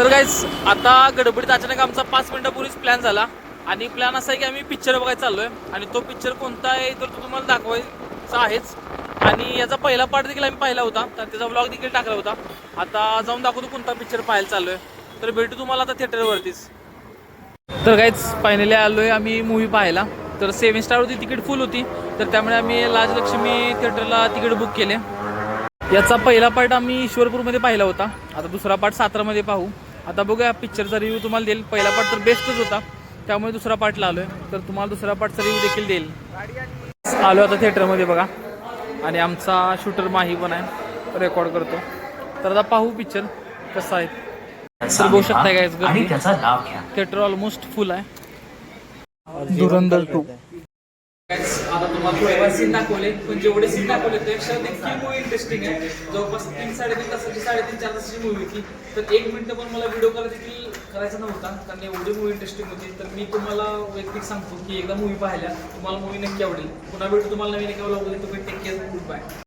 तर गाईज आता गडबडीत अचानक आमचा 5 मिनिटापूर्वीच प्लॅन झाला आणि प्लॅन असा आहे की आम्ही पिक्चर बघायला चाललोय आणि तो पिक्चर कोणता आहे तर तो तुम्हाला दाखवायचा आहेच आणि याचा पहिला पार्ट देखील आम्ही पाहिला होता तर त्याचा व्लॉग देखील टाकला होता. आता जाऊन दाखवतो कोणता पिक्चर पाहायला चाललोय. तर भेटू तुम्हाला आता थिएटरवरतीच. तर गाईज फायनली आलोय आम्ही मूवी पाहायला. तर 7 स्टार होती, तिकीट फुल होती, तर त्यामुळे आम्ही राजलक्ष्मी थिएटरला तिकीट बुक केले. याचा पहिला पार्ट आम्ही ईश्वरपूरमध्ये पाहिला होता. आता दुसरा पार्ट सातारामध्ये पाहू. आता बघूया पिक्चरचा रिव्ह्यू तुम्हाला देईल. पहिला पार्ट तर बेस्टच होता, त्यामुळे दुसरा पार्टला आलोय, तर तुम्हाला दुसरा पार्टचा रिव्ह्यू देखील देईल. आलो आता थिएटरमध्ये बघा आणि आमचा शूटर माही पण आहे, रेकॉर्ड करतो. तर आता पाहू पिक्चर कसा आहे. तर बघू शकता गाईज गर्दी, थिएटर ऑलमोस्ट फुल आहे. धुरंधर 2. आता तुम्हाला थोडेफार सीन दाखवले, पण जेवढे सीन दाखवले त्यापेक्षा देखील मूवी इंटरेस्टिंग आहे. जवळपास 3-3.5 तासाची 3.5-4 तासाची मूवी होती. तर 1 मिनिट पण मला व्हिडिओ कॉल देखील करायचा नव्हता, कारण एवढी मूवी इंटरेस्टिंग होती. तर मी तुम्हाला वैयक्तिक सांगतो की एकदा मूवी पाहिल्या तुम्हाला मूवी नक्की आवडेल. पुन्हा भेटू तुम्हाला नवीन एका व्लॉगमध्ये. तुम्ही टेक केअर, गुड बाय.